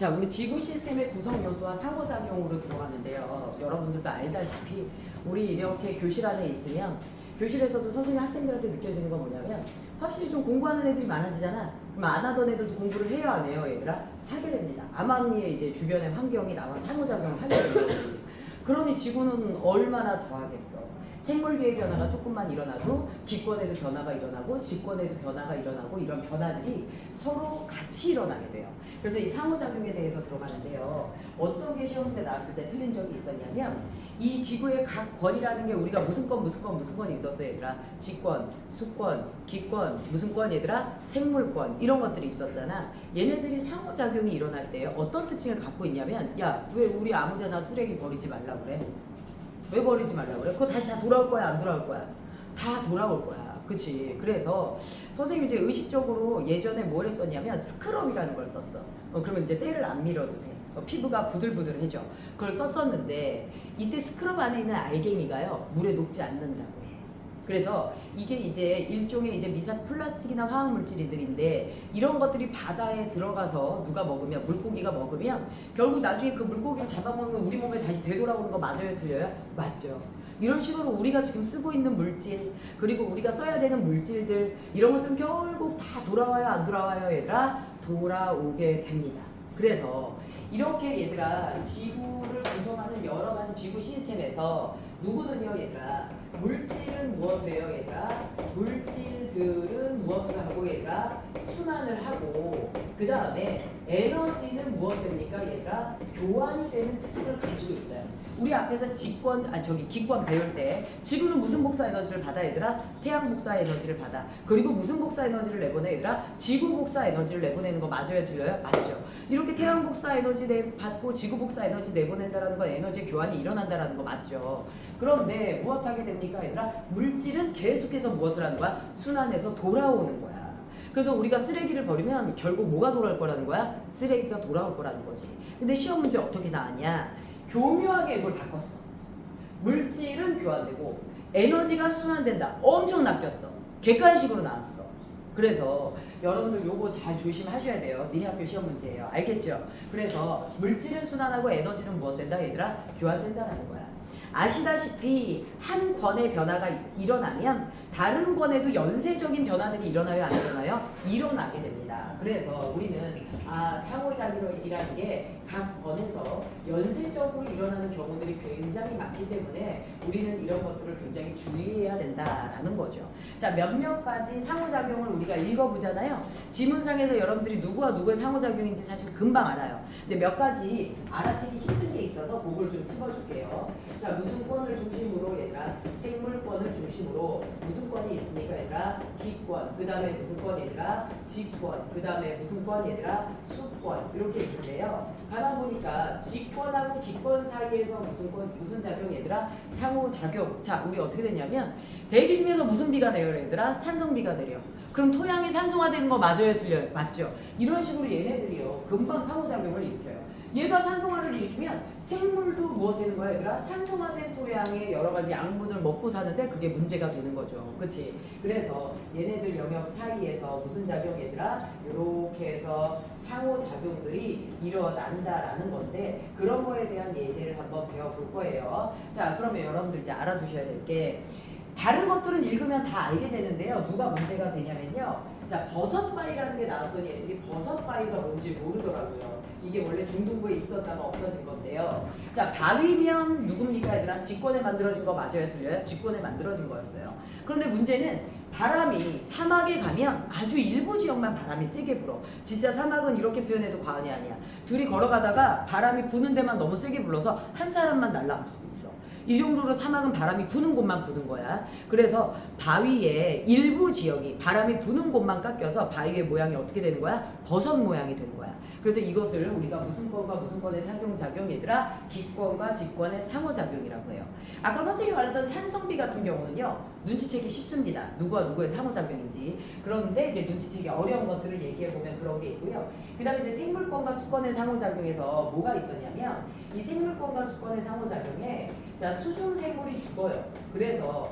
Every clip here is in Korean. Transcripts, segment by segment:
자, 우리 지구 시스템의 구성 요소와 상호작용으로 들어가는데요. 여러분들도 알다시피 우리 이렇게 교실 안에 있으면 교실에서도 선생님 학생들한테 느껴지는 건 뭐냐면 확실히 좀 공부하는 애들이 많아지잖아. 그럼 안 하던 애들도 공부를 해요, 안 해요, 얘들아? 하게 됩니다. 암암리에 이제 주변의 환경이 나와 상호작용을 하게 되는 거지. 그러니 지구는 얼마나 더 하겠어. 생물계의 변화가 조금만 일어나도 기권에도 변화가 일어나고 직권에도 변화가 일어나고 이런 변화들이 서로 같이 일어나게 돼요. 그래서 이 상호작용에 대해서 들어가는데요. 어떤 게 시험 문제 나왔을 때 틀린 적이 있었냐면 이 지구의 각 권이라는 게 우리가 무슨 권이 있었어 얘들아. 직권, 수권, 기권, 무슨 권 얘들아? 생물권 이런 것들이 있었잖아. 얘네들이 상호작용이 일어날 때 어떤 특징을 갖고 있냐면 야, 왜 우리 아무데나 쓰레기 버리지 말라고 그래? 왜 버리지 말라고 그래? 그거 다시 다 돌아올 거야, 안 돌아올 거야? 다 돌아올 거야. 그치? 그래서 선생님이 이제 의식적으로 예전에 뭘 했었냐면 스크럽이라는 걸 썼어. 그러면 이제 때를 안 밀어도 돼. 피부가 부들부들해져. 그걸 썼었는데 이때 스크럽 안에 있는 알갱이가요 물에 녹지 않는다고 해. 그래서 이게 이제 일종의 이제 미세 플라스틱이나 화학 물질들인데 이런 것들이 바다에 들어가서 누가 먹으면 물고기가 먹으면 결국 나중에 그 물고기를 잡아먹는 우리 몸에 다시 되돌아오는 거 맞아요, 틀려요? 맞죠. 이런 식으로 우리가 지금 쓰고 있는 물질 그리고 우리가 써야 되는 물질들 이런 것들은 결국 다 돌아와요, 안 돌아와요, 얘들아? 돌아오게 됩니다. 그래서 이렇게 얘들아 지구를 구성하는 여러 가지 지구 시스템에서 누구는요 얘들아 물질은 무엇을 해요 얘들아? 물질들은 무엇을 하고 얘들아? 순환을 하고 그 다음에 에너지는 무엇 됩니까 얘들아? 교환이 되는 특징을 가지고 있어요. 우리 앞에서 기권 배울 때 지구는 무슨 복사 에너지를 받아 얘들아? 태양 복사 에너지를 받아. 그리고 무슨 복사 에너지를 내보내 얘들아? 지구 복사 에너지를 내보내는 거 맞아요, 틀려요? 맞죠. 이렇게 태양 복사 에너지 받고 지구 복사 에너지 내보낸다라는 건 에너지 교환이 일어난다라는 거 맞죠. 그런데 무엇하게 됩니까 얘들아? 물질은 계속해서 무엇을 하는 거야? 순환해서 돌아오는 거야. 그래서 우리가 쓰레기를 버리면 결국 뭐가 돌아올 거라는 거야? 쓰레기가 돌아올 거라는 거지. 근데 시험 문제 어떻게 나왔냐? 교묘하게 이걸 바꿨어. 물질은 교환되고 에너지가 순환된다. 엄청 낚였어. 객관식으로 나왔어. 그래서 여러분들 요거 잘 조심하셔야 돼요. 니네 학교 시험 문제예요. 알겠죠? 그래서 물질은 순환하고 에너지는 무엇 된다 얘들아? 교환된다라는 거야. 아시다시피 한 권의 변화가 일어나면 다른 권에도 연쇄적인 변화들이 일어나요, 안 일어나요? 일어나게 됩니다. 그래서 우리는 상호작용이라는 게 각 권에서 연쇄적으로 일어나는 경우들이 굉장히 많기 때문에 우리는 이런 것들을 굉장히 주의해야 된다라는 거죠. 자, 몇몇 가지 상호작용을 우리가 읽어보잖아요. 지문상에서 여러분들이 누구와 누구의 상호작용인지 사실 금방 알아요. 근데 몇 가지 알아채기 힘든 게 있어서 그걸 좀 짚어줄게요. 자, 무슨 권을 중심으로 얘들아? 생물권을 중심으로 무슨 권이 있습니까 얘들아? 기권. 그 다음에 무슨 권 얘들아? 직권. 그 다음에 무슨 권 얘들아? 수권. 이렇게 있는데요. 가만 보니까 직권하고 기권 사이에서 무슨 작용 얘들아? 상호작용. 자, 우리 어떻게 되냐면 대기 중에서 무슨 비가 내려요 얘들아? 산성비가 내려. 그럼 토양이 산성화되는 거 맞아요, 틀려요? 맞죠? 이런 식으로 얘네들이요 금방 상호작용을 일으켜요. 얘가 산성화를 일으키면 생물도 무엇 되는 거야 얘들아? 산성화된 토양에 여러 가지 양분을 먹고 사는데 그게 문제가 되는 거죠. 그치? 그래서 얘네들 영역 사이에서 무슨 작용 얘들아? 이렇게 해서 상호작용들이 일어난다라는 건데 그런 거에 대한 예제를 한번 배워볼 거예요. 자, 그러면 여러분들 이제 알아두셔야 될 게 다른 것들은 읽으면 다 알게 되는데요. 누가 문제가 되냐면요. 자, 버섯바위라는 게 나왔더니 애들이 버섯바위가 뭔지 모르더라고요. 이게 원래 중등부에 있었다가 없어진 건데요. 자, 바위면 누굽니까 얘들아? 직권에 만들어진 거 맞아요, 틀려요? 직권에 만들어진 거였어요. 그런데 문제는 바람이 사막에 가면 아주 일부 지역만 바람이 세게 불어. 진짜 사막은 이렇게 표현해도 과언이 아니야. 둘이 걸어가다가 바람이 부는 데만 너무 세게 불러서 한 사람만 날아갈 수도 있어. 이 정도로 사막은 바람이 부는 곳만 부는 거야. 그래서 바위의 일부 지역이 바람이 부는 곳만 깎여서 바위의 모양이 어떻게 되는 거야? 버섯 모양이 되는 거야. 그래서 이것을 우리가 무슨 권과 무슨 권의 상용작용 얘들아? 기권과 직권의 상호작용이라고 해요. 아까 선생님이 말했던 산성비 같은 경우는요. 눈치채기 쉽습니다. 누구와 누구의 상호작용인지. 그런데 이제 눈치채기 어려운 것들을 얘기해보면 그런 게 있고요. 그 다음에 이제 생물권과 수권의 상호작용에서 뭐가 있었냐면 이 생물권과 수권의 상호작용에 자, 수중 생물이 죽어요. 그래서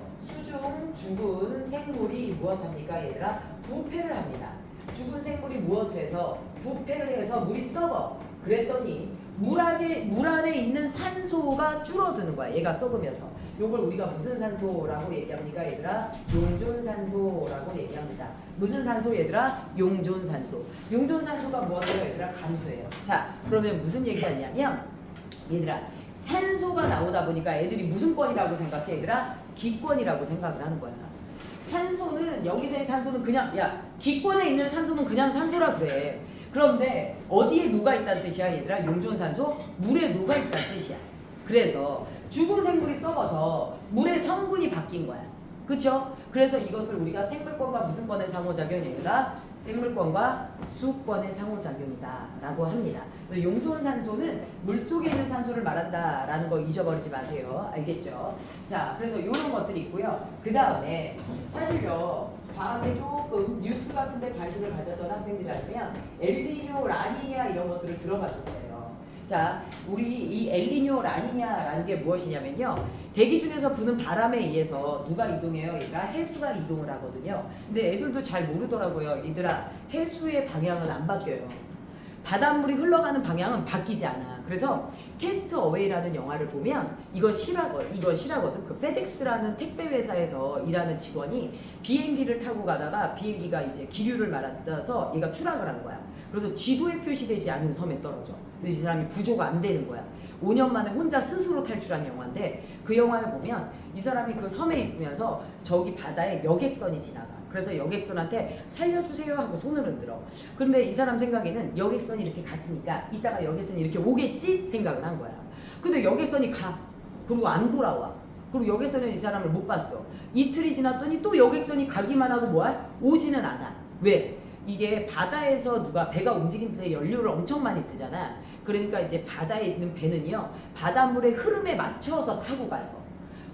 죽은 생물이 무엇합니까 얘들아? 부패를 합니다. 죽은 생물이 무엇을 해서? 부패를 해서 물이 썩어. 그랬더니 물 안에 있는 산소가 줄어드는 거야. 얘가 썩으면서. 요걸 우리가 무슨 산소라고 얘기합니까, 얘들아? 용존산소라고 얘기합니다. 무슨 산소, 얘들아? 용존산소. 용존산소가 뭐예요, 얘들아? 감소해요. 자, 그러면 무슨 얘기가 있냐면, 얘들아, 산소가 나오다 보니까 애들이 무슨 권이라고 생각해, 얘들아? 기권이라고 생각을 하는 거야. 산소는, 여기서의 산소는 그냥, 야, 기권에 있는 산소는 그냥 산소라 그래. 그런데 어디에 녹아 있다는 뜻이야, 얘들아? 용존산소? 물에 녹아 있다는 뜻이야. 그래서 죽은 생물이 썩어서 물의 성분이 바뀐 거야. 그쵸? 그래서 이것을 우리가 생물권과 무슨 권의 상호작용이라 생물권과 수권의 상호작용이다 라고 합니다. 용존산소는 물속에 있는 산소를 말한다 라는 거 잊어버리지 마세요. 알겠죠? 자, 그래서 이런 것들이 있고요. 그 다음에 사실요, 과학에 조금 뉴스 같은 데 관심을 가졌던 학생들이라면 엘니뇨, 라니냐 이런 것들을 들어봤을 거예요. 자, 우리 이 엘니뇨, 라니냐라는 게 무엇이냐면요, 대기 중에서 부는 바람에 의해서 누가 이동해요? 얘들아, 해수가 이동을 하거든요. 근데 애들도 잘 모르더라고요. 얘들아, 해수의 방향은 안 바뀌어요. 바닷물이 흘러가는 방향은 바뀌지 않아. 그래서 캐스트 어웨이라는 영화를 보면 이건 실화거든. 그 페덱스라는 택배 회사에서 일하는 직원이 비행기를 타고 가다가 비행기가 이제 기류를 맞아서 얘가 추락을 한 거야. 그래서 지도에 표시되지 않은 섬에 떨어져. 그래서 이 사람이 구조가 안 되는 거야. 5년 만에 혼자 스스로 탈출한 영화인데, 그 영화에 보면 이 사람이 그 섬에 있으면서 저기 바다에 여객선이 지나가. 그래서 여객선한테 살려주세요 하고 손을 흔들어. 그런데 이 사람 생각에는 여객선이 이렇게 갔으니까 이따가 여객선이 이렇게 오겠지 생각을 한 거야. 근데 여객선이 가. 그리고 안 돌아와. 그리고 여객선에 이 사람을 못 봤어. 이틀이 지났더니 또 여객선이 가기만 하고 뭐야? 오지는 않아. 왜? 이게 바다에서 누가 배가 움직일 때 연료를 엄청 많이 쓰잖아. 그러니까 이제 바다에 있는 배는요, 바닷물의 흐름에 맞춰서 타고 가요.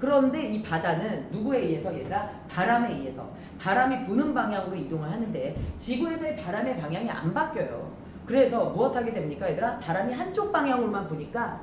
그런데 이 바다는 누구에 의해서, 얘들아? 바람에 의해서. 바람이 부는 방향으로 이동을 하는데 지구에서의 바람의 방향이 안 바뀌어요. 그래서 무엇하게 됩니까, 얘들아? 바람이 한쪽 방향으로만 부니까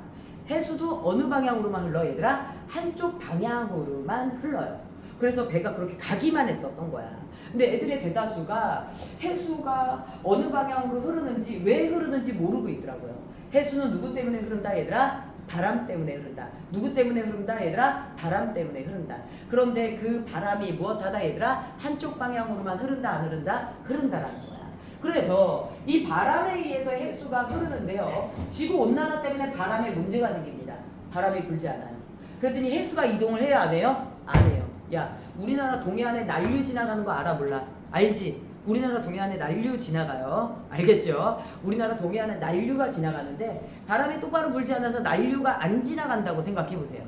해수도 어느 방향으로만 흘러, 얘들아? 한쪽 방향으로만 흘러요. 그래서 배가 그렇게 가기만 했었던 거야. 근데 애들의 대다수가 해수가 어느 방향으로 흐르는지, 왜 흐르는지 모르고 있더라고요. 해수는 누구 때문에 흐른다, 얘들아? 바람 때문에 흐른다. 누구 때문에 흐른다, 얘들아? 바람 때문에 흐른다. 그런데 그 바람이 무엇하다, 얘들아? 한쪽 방향으로만 흐른다, 안 흐른다? 흐른다라는 거야. 그래서 이 바람에 의해서 해수가 흐르는데요, 지구온난화 때문에 바람에 문제가 생깁니다. 바람이 불지 않아요. 그랬더니 해수가 이동을 해야 안 해요? 안 해요. 야, 우리나라 동해안에 난류 지나가는 거 알아, 몰라? 알지? 우리나라 동해안에 난류 지나가요. 알겠죠? 우리나라 동해안에 난류가 지나가는데 바람이 똑바로 불지 않아서 난류가 안 지나간다고 생각해 보세요.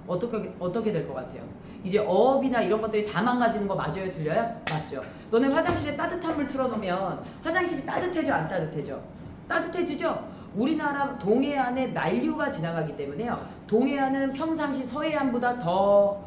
어떻게 될 것 같아요? 이제 어업이나 이런 것들이 다 망가지는 거 맞아요, 틀려요? 맞죠? 너네 화장실에 따뜻한 물 틀어놓으면 화장실이 따뜻해져, 안 따뜻해져? 따뜻해지죠? 우리나라 동해안에 난류가 지나가기 때문에요, 동해안은 평상시 서해안보다 더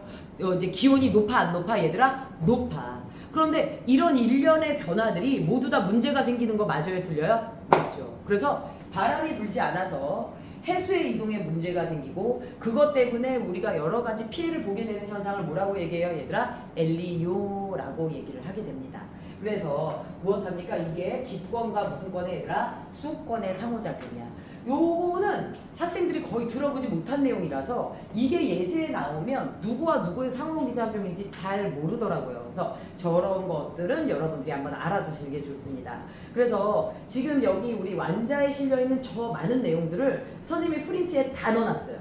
이제 기온이 높아, 안 높아, 얘들아? 높아. 그런데 이런 일련의 변화들이 모두 다 문제가 생기는 거 맞아요, 틀려요? 맞죠. 그래서 바람이 불지 않아서 해수의 이동에 문제가 생기고, 그것 때문에 우리가 여러 가지 피해를 보게 되는 현상을 뭐라고 얘기해요, 얘들아? 엘니뇨라고 얘기를 하게 됩니다. 그래서 무엇합니까? 이게 기권과 무슨 권의, 얘들아? 수권의 상호작용이야. 요거는 학생들이 거의 들어보지 못한 내용이라서 이게 예제에 나오면 누구와 누구의 상호작용인지 잘 모르더라고요. 그래서 저런 것들은 여러분들이 한번 알아두시는 게 좋습니다. 그래서 지금 여기 우리 완자에 실려있는 저 많은 내용들을 선생님이 프린트에 다 넣어놨어요.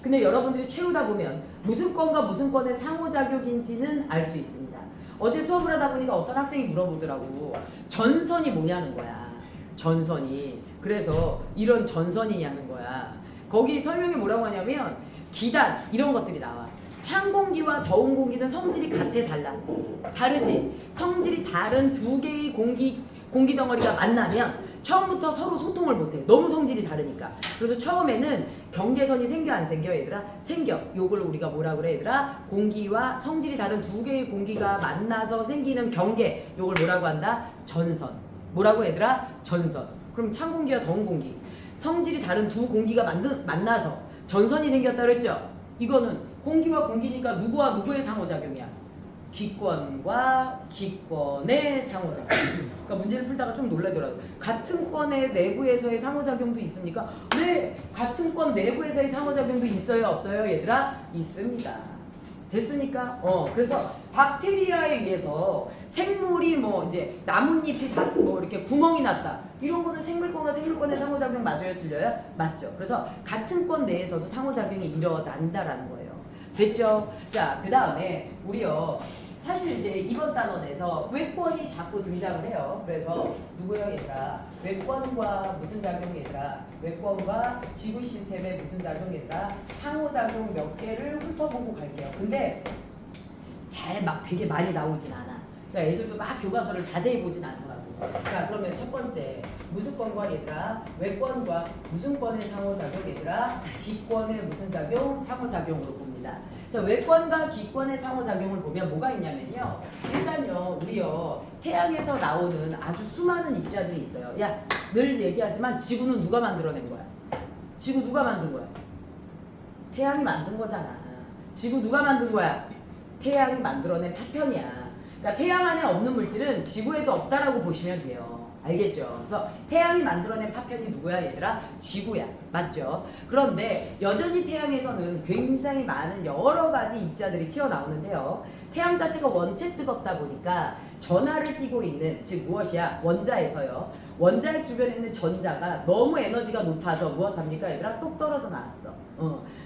근데 여러분들이 채우다 보면 무슨 건과 무슨 건의 상호작용인지는 알 수 있습니다. 어제 수업을 하다 보니까 어떤 학생이 물어보더라고. 전선이 뭐냐는 거야. 전선이. 그래서 이런 전선이냐는 거야. 거기 설명이 뭐라고 하냐면 기단 이런 것들이 나와. 찬 공기와 더운 공기는 성질이 같아, 달라? 다르지? 성질이 다른 두 개의 공기 덩어리가 만나면 처음부터 서로 소통을 못해. 너무 성질이 다르니까. 그래서 처음에는 경계선이 생겨, 안 생겨, 얘들아? 생겨. 요걸 우리가 뭐라 그래, 얘들아? 공기와 성질이 다른 두 개의 공기가 만나서 생기는 경계, 요걸 뭐라고 한다? 전선. 뭐라고, 얘들아? 전선. 그럼 찬 공기와 더운 공기, 성질이 다른 두 공기가 만나서 전선이 생겼다 그랬죠? 이거는 공기와 공기니까 누구와 누구의 상호작용이야? 기권과 기권의 상호작용. 그러니까 문제를 풀다가 좀 놀라더라고요. 같은 건의 내부에서의 상호작용도 있습니까? 네, 같은 건 내부에서의 상호작용도 있어요, 없어요, 얘들아? 있습니다. 됐으니까 그래서 박테리아에 의해서 생물이 뭐 이제 나뭇잎이 다 뭐 이렇게 구멍이 났다 이런 거는 생물권과 생물권의 상호작용 맞아요, 틀려요? 맞죠. 그래서 같은 건 내에서도 상호작용이 일어난다라는 거예요. 됐죠? 자, 그 다음에 우리요 사실 이제 이번 단원에서 외권이 자꾸 등장을 해요. 그래서 누구요, 얘들아? 외권과 무슨 작용, 얘들아? 외권과 지구 시스템의 무슨 작용, 얘들아? 상호작용 몇 개를 훑어보고 갈게요. 근데 잘 막 되게 많이 나오진 않아. 그러니까 애들도 막 교과서를 자세히 보진 않더라고. 자, 그러면 첫 번째 무슨 권과 얘들아? 외권과 무슨 권의 상호작용, 얘들아? 기권의 무슨 작용? 상호작용으로 봅니다. 자, 외권과 기권의 상호작용을 보면 뭐가 있냐면요. 일단요, 우리요, 태양에서 나오는 아주 수많은 입자들이 있어요. 야, 늘 얘기하지만 지구는 누가 만들어낸 거야? 지구 누가 만든 거야? 태양이 만든 거잖아. 지구 누가 만든 거야? 태양이 만들어낸 파편이야. 그러니까 태양 안에 없는 물질은 지구에도 없다라고 보시면 돼요. 알겠죠? 그래서 태양이 만들어낸 파편이 누구야, 얘들아? 지구야. 맞죠? 그런데 여전히 태양에서는 굉장히 많은 여러 가지 입자들이 튀어나오는데요. 태양 자체가 원체 뜨겁다 보니까 전하를 띠고 있는, 즉 무엇이야? 원자에서요. 원자핵 주변에 있는 전자가 너무 에너지가 높아서 무엇합니까, 얘들아? 똑 떨어져 나왔어.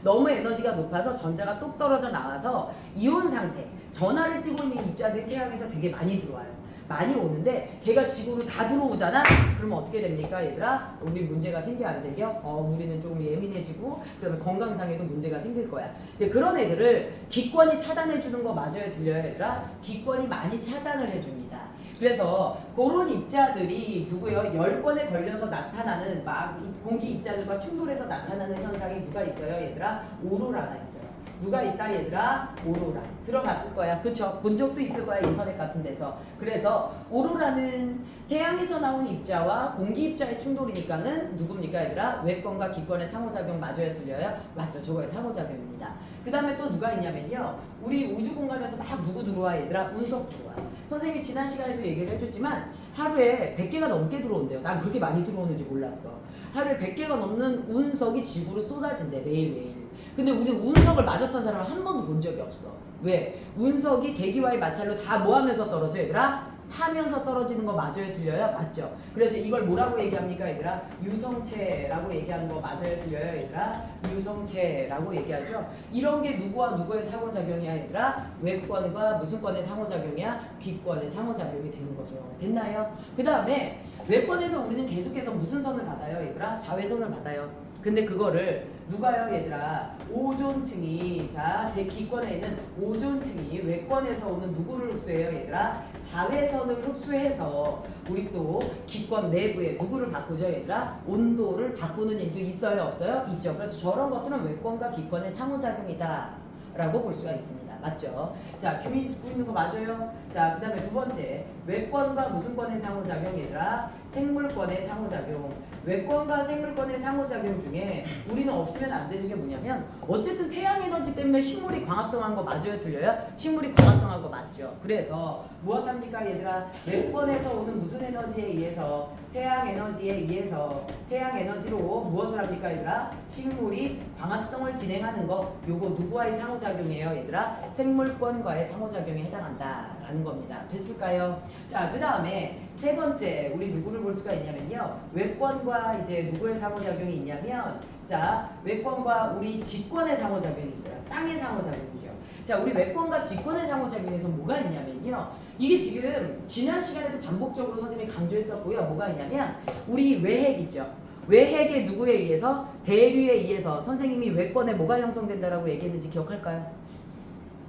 너무 에너지가 높아서 전자가 똑 떨어져 나와서 이온 상태, 전하를 띠고 있는 입자들이 태양에서 되게 많이 들어와요. 많이 오는데 걔가 지구로 다 들어오잖아? 그러면 어떻게 됩니까, 얘들아? 우리 문제가 생겨 안 생겨? 우리는 좀 예민해지고 그다음에 건강상에도 문제가 생길 거야. 이제 그런 애들을 기권이 차단해 주는 거 맞아요, 들려요, 얘들아? 기권이 많이 차단을 해줍니다. 그래서 그런 입자들이 누구요? 열권에 걸려서 나타나는 막 공기 입자들과 충돌해서 나타나는 현상이 누가 있어요, 얘들아? 오로라가 있어요. 누가 있다, 얘들아? 오로라. 들어봤을 거야. 그쵸? 본 적도 있을 거야, 인터넷 같은 데서. 그래서 오로라는 태양에서 나온 입자와 공기 입자의 충돌이니까는 누굽니까, 얘들아? 외권과 기권의 상호작용 맞아요, 틀려요? 맞죠. 저거의 상호작용입니다. 그 다음에 또 누가 있냐면요, 우리 우주 공간에서 막 누구 들어와, 얘들아? 운석 들어와. 선생님이 지난 시간에도 얘기를 해줬지만 하루에 100개가 넘게 들어온대요. 난 그렇게 많이 들어오는지 몰랐어. 하루에 100개가 넘는 운석이 지구로 쏟아진대, 매일매일. 근데 우리 운석을 맞았던 사람은 한 번도 본 적이 없어. 왜? 운석이 대기와의 마찰로 다 뭐 하면서 떨어져, 얘들아? 타면서 떨어지는 거 맞아요, 들려요? 맞죠? 그래서 이걸 뭐라고 얘기합니까, 얘들아? 유성체라고 얘기하는 거 맞아요, 들려요, 얘들아? 유성체라고 얘기하죠. 이런 게 누구와 누구의 상호작용이야, 얘들아? 외권과 무슨 권의 상호작용이야? 기권의 상호작용이 되는 거죠. 됐나요? 그 다음에 외권에서 우리는 계속해서 무슨 선을 받아요, 얘들아? 자외선을 받아요. 근데 그거를 누가요, 얘들아? 오존층이, 자, 대기권에 있는 오존층이 외권에서 오는 누구를 흡수해요, 얘들아? 자외선을 흡수해서 우리 또 기권 내부에 누구를 바꾸죠, 얘들아? 온도를 바꾸는 일도 있어요, 없어요? 있죠. 그래서 저런 것들은 외권과 기권의 상호작용이다 라고 볼 수가 있습니다. 맞죠? 자, 규민 듣고 있는 거 맞아요? 자, 그 다음에 두 번째, 외권과 무슨 권의 상호작용, 얘들아? 생물권의 상호작용. 외권과 생물권의 상호작용 중에 우리는 없으면 안 되는 게 뭐냐면, 어쨌든 태양 에너지 때문에 식물이 광합성한 거 맞아요, 들려요? 식물이 광합성한 거 맞죠? 그래서 무엇합니까, 얘들아? 외권에서 오는 무슨 에너지에 의해서, 태양 에너지에 의해서, 태양 에너지로 무엇을 합니까, 얘들아? 식물이 광합성을 진행하는 거, 요거 누구와의 상호작용이에요, 얘들아? 생물권과의 상호작용에 해당한다라는 겁니다. 됐을까요? 자, 그 다음에 세 번째, 우리 누구를 볼 수가 있냐면요, 외권과 이제 누구의 상호작용이 있냐면, 자, 외권과 우리 직권의 상호작용이 있어요. 땅의 상호작용이죠. 자, 우리 외권과 직권의 상호작용에서 뭐가 있냐면요, 이게 지금 지난 시간에도 반복적으로 선생님이 강조했었고요. 뭐가 있냐면, 우리 외핵 있죠. 외핵의 누구에 의해서? 대류에 의해서 선생님이 외권에 뭐가 형성된다라고 얘기했는지 기억할까요?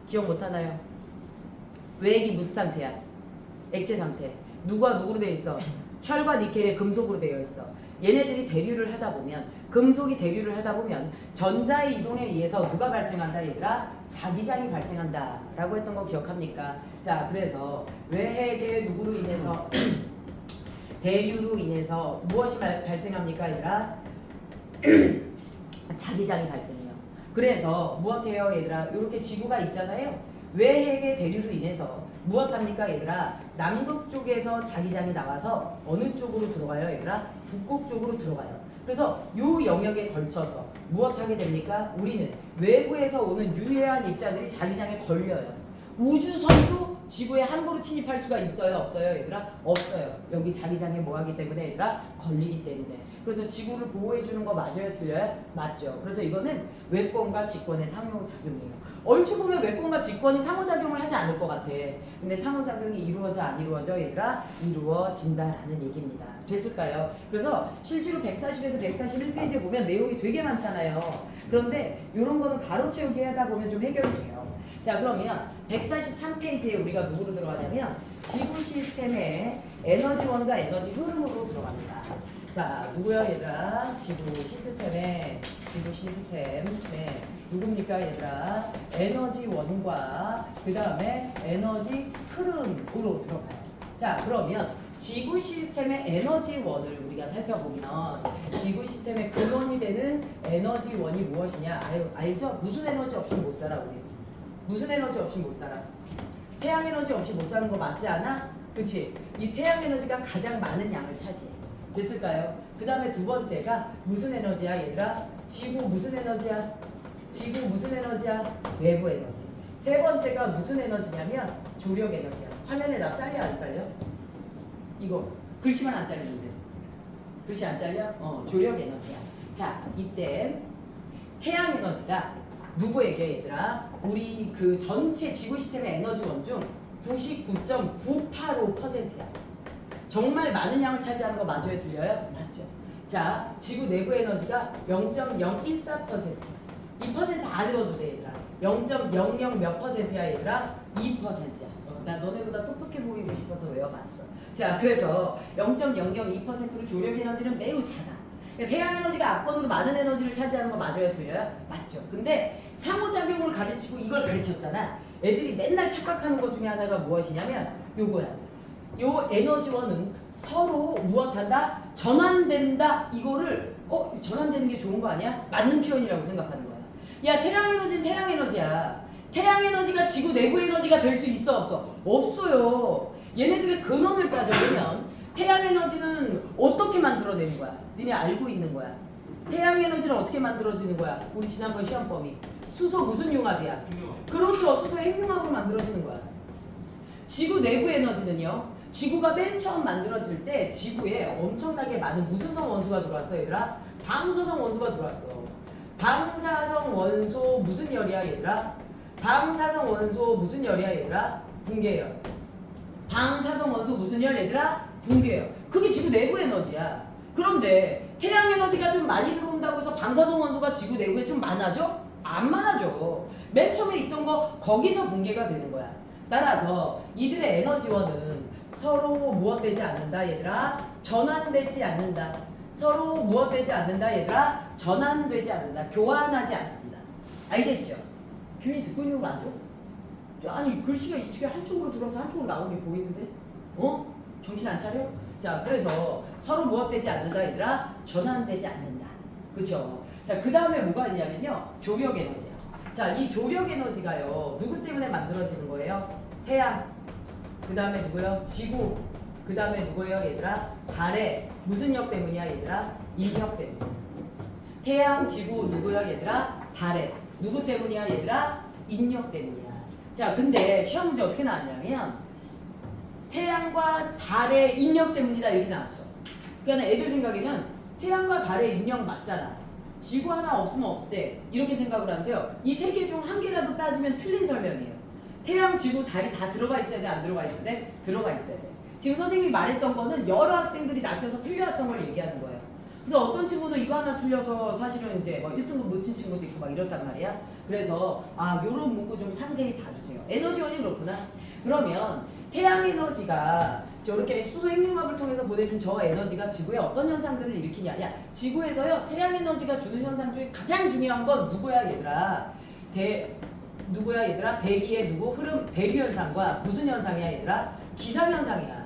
기억 못하나요? 외핵이 무슨 상태야? 액체 상태. 누구와 누구로 되어 있어? 철과 니켈의 금속으로 되어 있어. 얘네들이 대류를 하다 보면, 금속이 대류를 하다 보면 전자의 이동에 의해서 누가 발생한다, 얘들아? 자기장이 발생한다 라고 했던 거 기억합니까? 자, 그래서 외핵의 누구로 인해서 대류로 인해서 무엇이 발생합니까, 얘들아? 자기장이 발생해요. 그래서 무엇해요, 얘들아? 이렇게 지구가 있잖아요. 외핵의 대류로 인해서 무엇합니까 얘들아? 남극 쪽에서 자기장이 나와서 어느 쪽으로 들어가요 얘들아? 북극 쪽으로 들어가요. 그래서 이 영역에 걸쳐서 무엇하게 됩니까? 우리는 외부에서 오는 유해한 입자들이 자기장에 걸려요. 우주선도 지구에 함부로 침입할 수가 있어요? 없어요 얘들아? 없어요. 여기 자기장에 뭐하기 때문에 얘들아? 걸리기 때문에. 그래서 지구를 보호해주는 거 맞아요? 틀려요? 맞죠. 그래서 이거는 외권과 직권의 상호작용이에요. 얼추 보면 외권과 직권이 상호작용을 하지 않을 것 같아. 근데 상호작용이 이루어져 안 이루어져 얘들아? 이루어진다라는 얘기입니다. 됐을까요? 그래서 실제로 140에서 141페이지에 보면 내용이 되게 많잖아요. 그런데 이런 거는 가로 채우기 하다 보면 좀 해결이 돼요. 자 그러면 143페이지에 우리가 누구로 들어가냐면 지구 시스템의 에너지원과 에너지 흐름으로 들어갑니다. 자 누구야 얘들아? 지구 시스템 누굽니까 얘들아? 에너지원과 그 다음에 에너지 흐름으로 들어가요. 자 그러면 지구 시스템의 에너지원을 우리가 살펴보면 지구 시스템의 근원이 되는 에너지원이 무엇이냐? 알죠? 무슨 에너지 없이 못 살아 우리? 무슨 에너지 없이 못 살아? 태양 에너지 없이 못 사는 거 맞지 않아? 그치? 이 태양 에너지가 가장 많은 양을 차지해. 됐을까요? 그 다음에 두 번째가 무슨 에너지야 얘들아? 지구 무슨 에너지야? 지구 무슨 에너지야? 내부 에너지. 세 번째가 무슨 에너지냐면 조력 에너지야. 화면에 나 잘려 안 잘려? 이거 글씨만 안 잘리는데. 글씨 안 잘려? 조력 에너지야. 자 이때 태양 에너지가 누구에게 얘들아? 우리 그 전체 지구 시스템의 에너지원 중 99.985%야. 정말 많은 양을 차지하는 거 맞아요? 틀려요? 맞죠. 자, 지구 내부 에너지가 0.014%야. 2% 안 넣어도 돼 얘들아. 0.00 몇 %야 얘들아? 2%야. 나 너네보다 똑똑해 보이고 싶어서 외워봤어. 자, 그래서 0.002%로 조력 에너지는 매우 작아. 태양 에너지가 압권으로 많은 에너지를 차지하는 거 맞아요? 틀려요? 맞죠. 근데 상호작용을 가르치고 이걸 가르쳤잖아. 애들이 맨날 착각하는 것 중에 하나가 무엇이냐면 요거야. 요 에너지원은 서로 무엇한다? 전환된다. 이거를 전환되는 게 좋은 거 아니야? 맞는 표현이라고 생각하는 거야. 야 태양 에너지는 태양 에너지야. 태양 에너지가 지구 내부 에너지가 될 수 있어 없어? 없어요. 얘네들의 근원을 따져보면 태양 에너지는 어떻게 만들어내는 거야? 니네 알고 있는 거야. 태양 에너지는 어떻게 만들어지는 거야? 우리 지난번 시험 범위. 수소 무슨 융합이야? 그렇죠. 수소 핵융합으로 만들어지는 거야. 지구 내부 에너지는요. 지구가 맨 처음 만들어질 때 지구에 엄청나게 많은 무슨 성 원소가 들어왔어 얘들아? 방사성 원소가 들어왔어. 방사성 원소 무슨 열이야 얘들아? 방사성 원소 무슨 열이야 얘들아? 붕괴열. 방사성 원소 무슨 열 얘들아? 붕괴열. 그게 지구 내부 에너지야. 그런데 태양 에너지가 좀 많이 들어온다고 해서 방사성 원소가 지구 내부에 좀 많아져? 안 많아져. 맨 처음에 있던 거 거기서 붕괴가 되는 거야. 따라서 이들의 에너지원은 서로 무엇되지 않는다 얘들아? 전환되지 않는다. 서로 무엇되지 않는다 얘들아? 전환되지 않는다. 교환하지 않습니다. 알겠죠? 교인이 듣고 있는 거 맞아? 아니 글씨가 이쪽에 한쪽으로 들어서 한쪽으로 나오게 보이는데? 정신 안 차려? 자 그래서 서로 무엇되지 않는다 얘들아? 전환되지 않는다. 그쵸? 자 그 다음에 뭐가 있냐면요 조력 에너지야. 자 이 조력 에너지가요 누구 때문에 만들어지는 거예요? 태양. 그 다음에 누구요? 지구. 그 다음에 누구예요 얘들아? 달의 무슨 력 때문이야 얘들아? 인력 때문에. 태양, 지구 누구야 얘들아? 달의 누구 때문이야 얘들아? 인력 때문이야. 자 근데 시험 문제 어떻게 나왔냐면 태양과 달의 인력 때문이다 이렇게 나왔어. 그러니까 애들 생각에는 태양과 달의 인력 맞잖아. 지구 하나 없으면 없대 이렇게 생각을 하는데요. 이 세 개 중 한 개라도 빠지면 틀린 설명이에요. 태양, 지구, 달이 다 들어가 있어야 돼? 안 들어가 있어야 돼? 들어가 있어야 돼. 지금 선생님이 말했던 거는 여러 학생들이 낚여서 틀려왔던 걸 얘기하는 거예요. 그래서 어떤 친구는 이거 하나 틀려서 사실은 이제 뭐 1등급 놓친 친구도 있고 막 이렇단 말이야. 그래서 요런 문구 좀 상세히 봐주세요. 에너지원이 그렇구나. 그러면 태양 에너지가 저렇게 수소 핵융합을 통해서 보내준 저 에너지가 지구에 어떤 현상들을 일으키냐? 야, 지구에서요 태양 에너지가 주는 현상 중에 가장 중요한 건 누구야 얘들아? 누구야 얘들아? 대기의 누구? 흐름 대기 현상과 무슨 현상이야 얘들아? 기상 현상이야.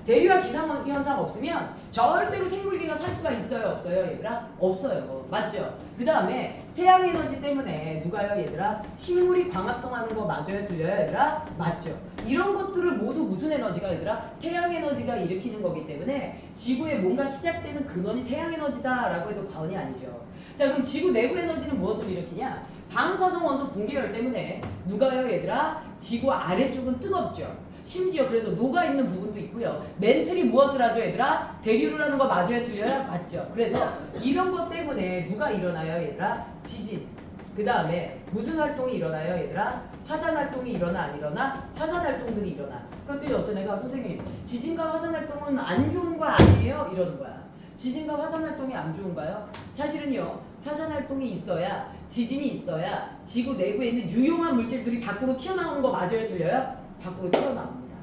대류와 기상현상 없으면 절대로 생물계가 살 수가 있어요, 없어요, 얘들아? 없어요. 맞죠? 그 다음에 태양 에너지 때문에 누가요, 얘들아? 식물이 광합성하는 거 맞아요, 틀려요, 얘들아? 맞죠? 이런 것들을 모두 무슨 에너지가, 얘들아? 태양 에너지가 일으키는 거기 때문에 지구에 뭔가 시작되는 근원이 태양 에너지다라고 해도 과언이 아니죠. 자, 그럼 지구 내부 에너지는 무엇을 일으키냐? 방사성 원소 붕괴열 때문에 누가요, 얘들아? 지구 아래쪽은 뜨겁죠. 심지어 그래서 녹아있는 부분도 있고요. 멘틀이 무엇을 하죠, 얘들아? 대류를 하는 거 맞아요, 틀려요? 맞죠. 그래서 이런 것 때문에 누가 일어나요, 얘들아? 지진. 그 다음에 무슨 활동이 일어나요, 얘들아? 화산 활동이 일어나 안 일어나? 화산 활동들이 일어나. 그랬더니 어떤 애가 선생님, 지진과 화산 활동은 안 좋은 거 아니에요? 이러는 거야. 지진과 화산 활동이 안 좋은가요? 사실은요, 화산 활동이 있어야, 지진이 있어야 지구 내부에 있는 유용한 물질들이 밖으로 튀어나오는 거 맞아요, 틀려요? 밖으로 튀어나옵니다.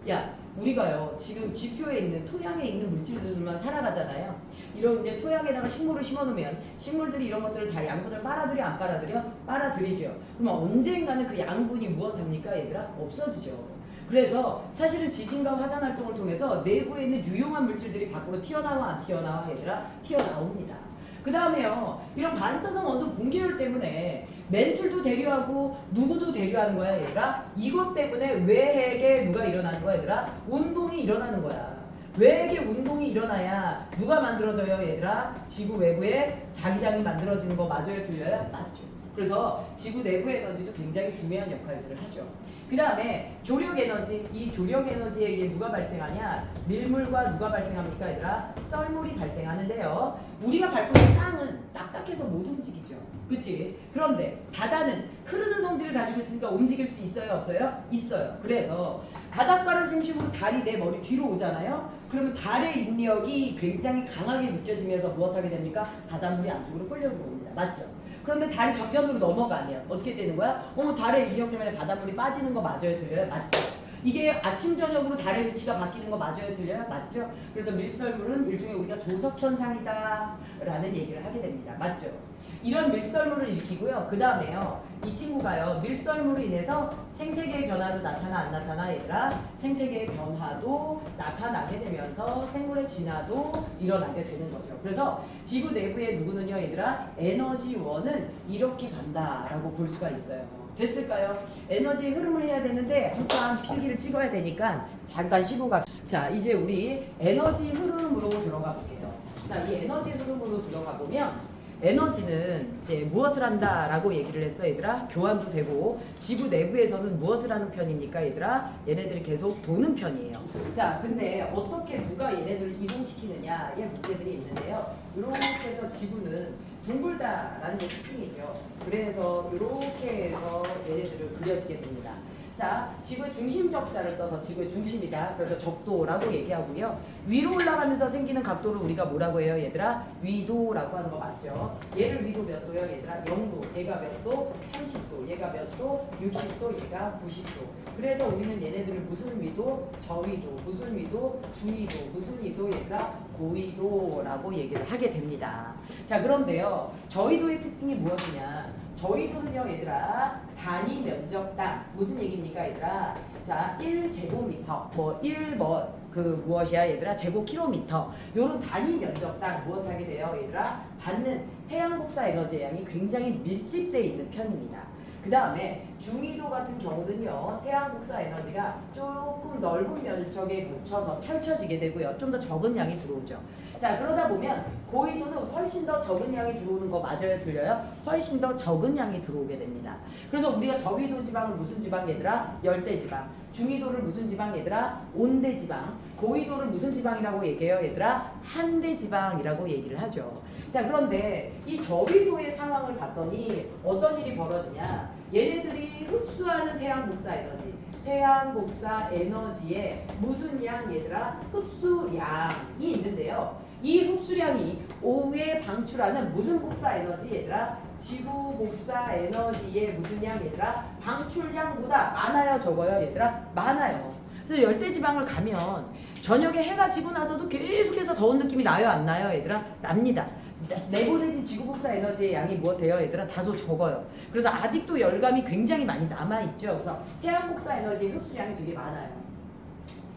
야, 우리가요 지금 지표에 있는 토양에 있는 물질들만 살아가잖아요. 이런 이제 토양에다가 식물을 심어놓으면 식물들이 이런 것들을 다 양분을 빨아들여 안 빨아들여? 빨아들이죠. 그러면 언젠가는 그 양분이 무엇합니까, 얘들아? 없어지죠. 그래서 사실은 지진과 화산 활동을 통해서 내부에 있는 유용한 물질들이 밖으로 튀어나와 안 튀어나와, 얘들아? 튀어나옵니다. 그 다음에요, 이런 반사성 원소 붕괴율 때문에 멘틀도 대류하고 누구도 대류하는 거야, 얘들아. 이것 때문에 외핵에 누가 일어나는 거야, 얘들아? 운동이 일어나는 거야. 외핵의 운동이 일어나야 누가 만들어져요, 얘들아? 지구 외부에 자기장이 만들어지는 거 맞아요, 틀려요? 맞죠. 그래서 지구 내부 에너지도 굉장히 중요한 역할들을 하죠. 그 다음에 조력 에너지, 이 조력 에너지에 의해 누가 발생하냐? 밀물과 누가 발생합니까, 얘들아? 썰물이 발생하는데요. 우리가 밟고 있는 땅은 딱딱해서 못 움직이죠. 그치? 그런데 바다는 흐르는 성질을 가지고 있으니까 움직일 수 있어요, 없어요? 있어요. 그래서 바닷가를 중심으로 달이 내 머리 뒤로 오잖아요. 그러면 달의 인력이 굉장히 강하게 느껴지면서 무엇하게 됩니까? 바닷물이 안쪽으로 끌려 들어옵니다. 맞죠? 그런데 달이 저편으로 넘어가면 어떻게 되는 거야? 달의 인력 때문에 바닷물이 빠지는 거 맞아요, 틀려요? 맞죠? 이게 아침 저녁으로 달의 위치가 바뀌는 거 맞아요, 틀려요? 맞죠? 그래서 밀썰물은 일종의 우리가 조석 현상이다 라는 얘기를 하게 됩니다. 맞죠? 이런 밀썰물을 일으키고요. 그 다음에요, 이 친구가요, 밀썰물로 인해서 생태계의 변화도 나타나 안 나타나, 얘들아? 생태계의 변화도 나타나게 되면서 생물의 진화도 일어나게 되는 거죠. 그래서 지구 내부에 누구는요, 얘들아? 에너지원은 이렇게 간다라고 볼 수가 있어요. 됐을까요? 에너지의 흐름을 해야 되는데 한번 필기를 찍어야 되니까 잠깐 쉬고 가. 자, 이제 우리 에너지 흐름으로 들어가 볼게요. 자, 이 에너지 흐름으로 들어가 보면 에너지는 이제 무엇을 한다라고 얘기를 했어, 얘들아? 교환도 되고, 지구 내부에서는 무엇을 하는 편입니까, 얘들아? 얘네들이 계속 도는 편이에요. 자, 근데 어떻게 누가 얘네들을 이동시키느냐의 문제들이 있는데요. 이렇게 해서 지구는 둥글다라는 게 특징이죠. 그래서 이렇게 해서 얘네들을 그려지게 됩니다. 자, 지구의 중심 적자를 써서 지구의 중심이다. 그래서 적도라고 얘기하고요. 위로 올라가면서 생기는 각도를 우리가 뭐라고 해요, 얘들아? 위도라고 하는 거 맞죠? 얘를 위도 몇 도요, 얘들아? 0도. 얘가 몇 도? 30도. 얘가 몇 도? 60도. 얘가 90도. 그래서 우리는 얘네들을 무슨 위도? 저위도. 무슨 위도? 중위도. 무슨 위도? 얘들아? 고위도라고 얘기를 하게 됩니다. 자, 그런데요, 저위도의 특징이 무엇이냐? 저위도는요, 얘들아, 단위 면적 땅. 무슨 얘기입니까, 얘들아? 자, 1제곱미터, 무엇이야, 얘들아? 제곱킬로미터. 요런 단위 면적 땅 무엇하게 돼요, 얘들아? 받는 태양 복사 에너지의 양이 굉장히 밀집되어 있는 편입니다. 그 다음에 중위도 같은 경우는요, 태양 복사 에너지가 조금 넓은 면적에 걸쳐서 펼쳐지게 되고요. 좀 더 적은 양이 들어오죠. 자, 그러다 보면 고위도는 훨씬 더 적은 양이 들어오는 거 맞아요, 들려요? 훨씬 더 적은 양이 들어오게 됩니다. 그래서 우리가 저위도 지방을 무슨 지방, 얘들아? 열대지방. 중위도를 무슨 지방, 얘들아? 온대지방. 고위도를 무슨 지방이라고 얘기해요, 얘들아? 한대지방이라고 얘기를 하죠. 자, 그런데 이 저위도의 상황을 봤더니 어떤 일이 벌어지냐? 얘네들이 흡수하는 태양 복사 에너지, 태양 복사 에너지에 무슨 양, 얘들아? 흡수량이 있는데요. 이 흡수량이 오후에 방출하는 무슨 복사 에너지, 얘들아? 지구 복사 에너지의 무슨 양, 얘들아? 방출량보다 많아요, 적어요, 얘들아? 많아요. 그래서 열대지방을 가면 저녁에 해가 지고 나서도 계속해서 더운 느낌이 나요, 안 나요, 얘들아? 납니다. 내보내진 지구 복사 에너지의 양이 무엇해요, 얘들아? 다소 적어요. 그래서 아직도 열감이 굉장히 많이 남아있죠. 그래서 태양 복사 에너지의 흡수량이 되게 많아요.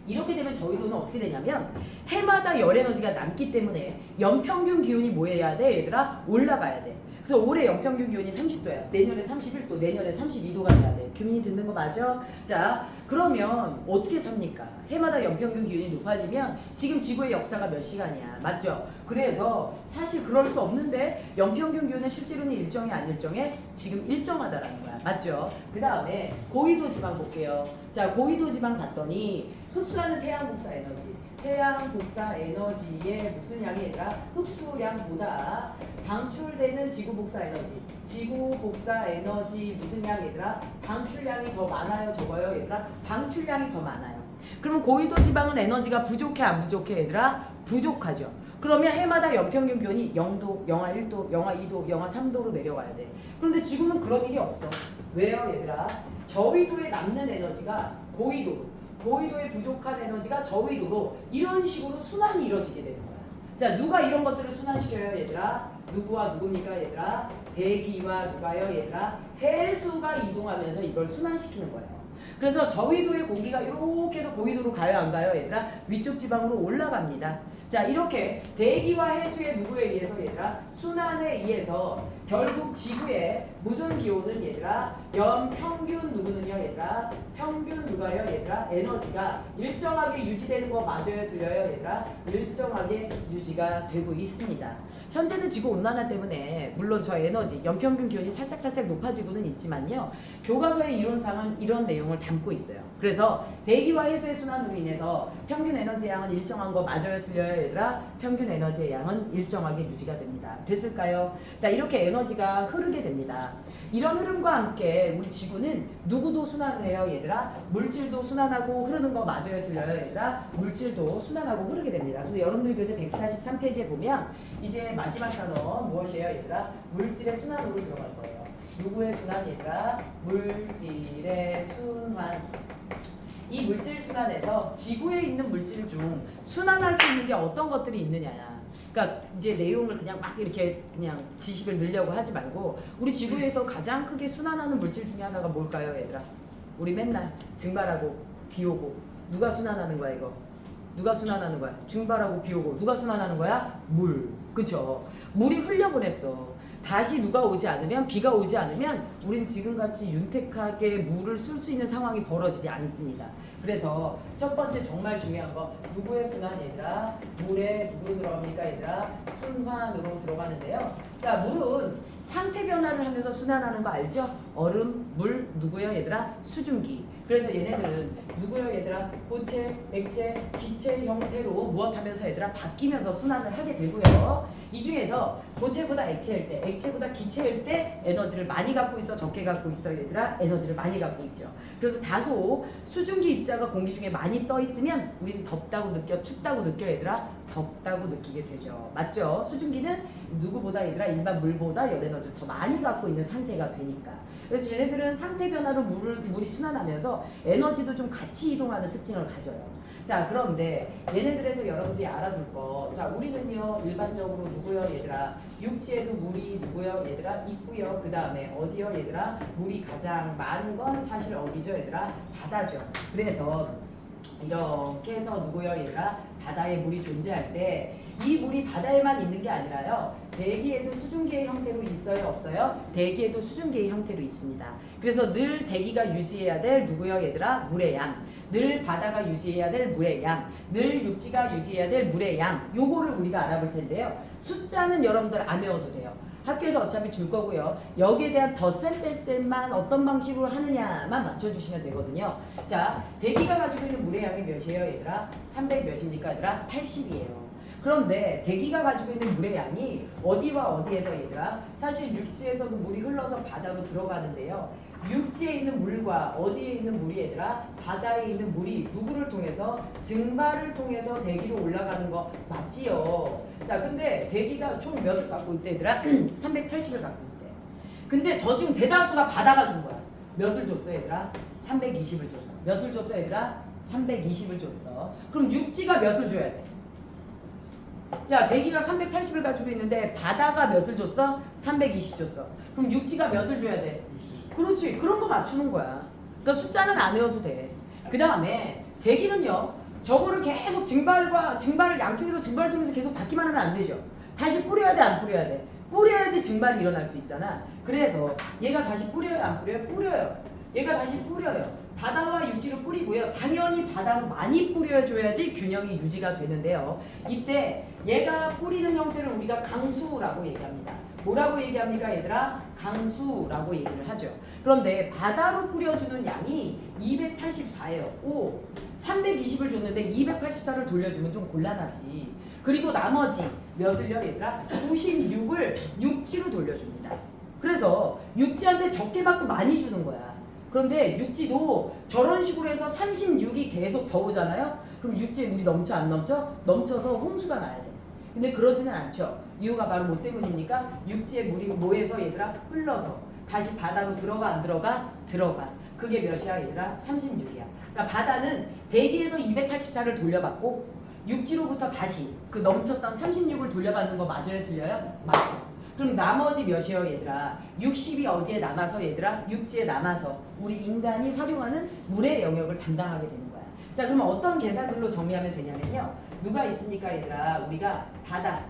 이렇게 되면 저희도는 어떻게 되냐면 해마다 열 에너지가 남기 때문에 연평균 기온이 뭐 해야 돼 얘들아? 올라가야 돼. 그래서 올해 연평균 기온이 30도야. 내년에 31도, 내년에 32도가 돼야 돼. 규민이 듣는 거 맞아? 자, 그러면 어떻게 삽니까? 해마다 연평균 기온이 높아지면 지금 지구의 역사가 몇 시간이야. 맞죠? 그래서 사실 그럴 수 없는데 연평균 기온은 실제로는 일정해 안 일정해? 지금 일정하다라는 거야. 맞죠? 그 다음에 고위도 지방 볼게요. 자, 고위도 지방 봤더니 흡수하는 태양 복사 에너지. 태양 복사 에너지의 무슨 양이 아니라 흡수량보다 방출되는 지구 복사 에너지. 지구 복사 에너지 무슨 양이 얘들아? 방출량이 더 많아요, 적어요, 얘들아? 방출량이 더 많아요. 그럼 고위도 지방은 에너지가 부족해, 안 부족해, 얘들아? 부족하죠. 그러면 해마다 연평균 기온이 0도, 영하 1도, 영하 2도, 영하 3도로 내려가야 돼. 그런데 지금은 그런 일이 없어. 왜요, 얘들아? 저위도에 남는 에너지가 고위도에 부족한 에너지가 저위도로 이런 식으로 순환이 이루어지게 되는 거야. 자, 누가 이런 것들을 순환시켜요, 얘들아? 누구와 누굽니까, 얘들아? 대기와 누가요, 얘들아? 해수가 이동하면서 이걸 순환시키는 거예요. 그래서 저위도의 공기가 이렇게 해서 고위도로 가요, 안 가요, 얘들아? 위쪽 지방으로 올라갑니다. 자, 이렇게 대기와 해수의 누구에 의해서 얘들아? 순환에 의해서 결국 지구의 무슨 기온은 얘들아? 연평균 누구는요, 얘들아? 평균 누가요, 얘들아? 에너지가 일정하게 유지되는 거 맞아요, 들려요, 얘들아? 일정하게 유지가 되고 있습니다. 현재는 지구 온난화 때문에 물론 저 에너지 연평균 기온이 살짝 높아지고는 있지만요, 교과서의 이론상은 이런 내용을 담고 있어요. 그래서 대기와 해수의 순환으로 인해서 평균 에너지 양은 일정한 거 맞아요, 들려요, 얘들아? 평균 에너지의 양은 일정하게 유지가 됩니다. 됐을까요? 자, 이렇게 에너지가 흐르게 됩니다. 이런 흐름과 함께 우리 지구는 누구도 순환을 해요, 얘들아? 물질도 순환하고 흐르는 거 맞아요, 들려요, 얘들아? 물질도 순환하고 흐르게 됩니다. 그래서 여러분들 교재 143페이지에 보면 이제 마지막 단어 무엇이에요, 얘들아? 물질의 순환으로 들어갈 거예요. 누구의 순환, 얘들아? 물질의 순환. 이 물질 순환에서 지구에 있는 물질 중 순환할 수 있는 게 어떤 것들이 있느냐야. 그러니까 이제 내용을 그냥 막 이렇게 그냥 지식을 늘려고 하지 말고 우리 지구에서 가장 크게 순환하는 물질 중에 하나가 뭘까요, 얘들아? 우리 맨날 증발하고 비 오고 누가 순환하는 거야, 이거? 누가 순환하는 거야? 증발하고 비 오고 누가 순환하는 거야? 물. 그쵸? 물이 흘려보냈어. 다시 누가 오지 않으면, 비가 오지 않으면 우린 지금같이 윤택하게 물을 쓸 수 있는 상황이 벌어지지 않습니다. 그래서 첫 번째 정말 중요한 거, 누구의 순환, 얘들아? 물에 누구로 들어갑니까, 얘들아? 순환으로 들어가는데요. 자, 물은 상태 변화를 하면서 순환하는 거 알죠? 얼음, 물, 누구요, 얘들아? 수증기. 그래서 얘네들은 누구요, 얘들아? 고체, 액체, 기체 형태로 무엇하면서 얘들아? 바뀌면서 순환을 하게 되고요. 이 중에서 고체보다 액체일 때, 액체보다 기체일 때 에너지를 많이 갖고 있어, 적게 갖고 있어, 얘들아? 에너지를 많이 갖고 있죠. 그래서 다소 수증기 입자가 공기 중에 많이 떠 있으면 우리는 덥다고 느껴, 춥다고 느껴, 얘들아? 덥다고 느끼게 되죠. 맞죠? 수증기는 누구보다, 얘들아? 일반 물보다 열 에너지를 더 많이 갖고 있는 상태가 되니까. 그래서 쟤네들은 상태 변화로 물이 순환하면서 에너지도 좀 같이 이동하는 특징을 가져요. 자, 그런데 얘네들에서 여러분들이 알아둘 거, 자, 우리는요 일반적으로 누구요, 얘들아? 육지에도 물이 누구요, 얘들아? 있고요. 그 다음에 어디요, 얘들아? 물이 가장 많은 건 사실 어디죠, 얘들아? 바다죠. 그래서 이렇게 해서 누구요, 얘들아? 바다에 물이 존재할 때 이 물이 바다에만 있는 게 아니라요, 대기에도 수증기의 형태로 있어요, 없어요? 대기에도 수증기의 형태로 있습니다. 그래서 늘 대기가 유지해야 될 누구요, 얘들아? 물의 양. 늘 바다가 유지해야 될 물의 양. 늘 육지가 유지해야 될 물의 양. 요거를 우리가 알아볼 텐데요. 숫자는 여러분들 안 외워도 돼요. 학교에서 어차피 줄 거고요. 여기에 대한 덧셈 뺄셈만 어떤 방식으로 하느냐만 맞춰주시면 되거든요. 자, 대기가 가지고 있는 물의 양이 몇이에요, 얘들아? 300 몇입니까, 얘들아? 80이에요. 그런데 대기가 가지고 있는 물의 양이 어디와 어디에서, 얘들아? 사실 육지에서도 물이 흘러서 바다로 들어가는데요. 육지에 있는 물과 어디에 있는 물이, 얘들아? 바다에 있는 물이 누구를 통해서? 증발을 통해서 대기로 올라가는 거 맞지요? 자, 근데 대기가 총 몇을 갖고 있대, 얘들아? 380을 갖고 있대. 근데 저 중 대다수가 바다가 준 거야. 몇을 줬어, 얘들아? 320을 줬어. 몇을 줬어, 얘들아? 320을 줬어. 그럼 육지가 몇을 줘야 돼? 야, 대기가 380을 가지고 있는데 바다가 몇을 줬어? 320 줬어. 그럼 육지가 몇을 줘야 돼? 그렇지. 그런 거 맞추는 거야. 그러니까 숫자는 안 외워도 돼. 그 다음에 대기는요, 저거를 계속 증발을 양쪽에서 증발을 통해서 계속 받기만 하면 안 되죠. 다시 뿌려야 돼, 안 뿌려야 돼? 뿌려야지 증발이 일어날 수 있잖아. 그래서 얘가 다시 뿌려요, 안 뿌려요? 뿌려요. 얘가 다시 뿌려요. 바다와 육지로 뿌리고요. 당연히 바다로 많이 뿌려줘야지 균형이 유지가 되는데요. 이때 얘가 뿌리는 형태를 우리가 강수라고 얘기합니다. 뭐라고 얘기합니까, 얘들아? 강수라고 얘기를 하죠. 그런데 바다로 뿌려주는 양이 284예요. 오, 320을 줬는데 284를 돌려주면 좀 곤란하지. 그리고 나머지 몇을요, 얘들아? 96을 육지로 돌려줍니다. 그래서 육지한테 적게 받고 많이 주는 거야. 그런데 육지도 저런 식으로 해서 36이 계속 더 오잖아요? 그럼 육지에 물이 넘쳐 안 넘쳐? 넘쳐서 홍수가 나야 돼. 근데 그러지는 않죠. 이유가 바로 뭐 때문입니까? 육지에 물이 뭐해서 얘들아? 흘러서 다시 바다로 들어가 안 들어가? 들어가. 그게 몇이야 얘들아? 36이야. 그러니까 바다는 대기에서 284를 돌려받고 육지로부터 다시 그 넘쳤던 36을 돌려받는 거 맞아요? 틀려요? 맞죠. 그럼 나머지 몇이에요 얘들아? 60이 어디에 남아서 얘들아? 육지에 남아서 우리 인간이 활용하는 물의 영역을 담당하게 되는 거야. 자, 그러면 어떤 계산들로 정리하면 되냐면요. 누가 있습니까 얘들아? 우리가 바다,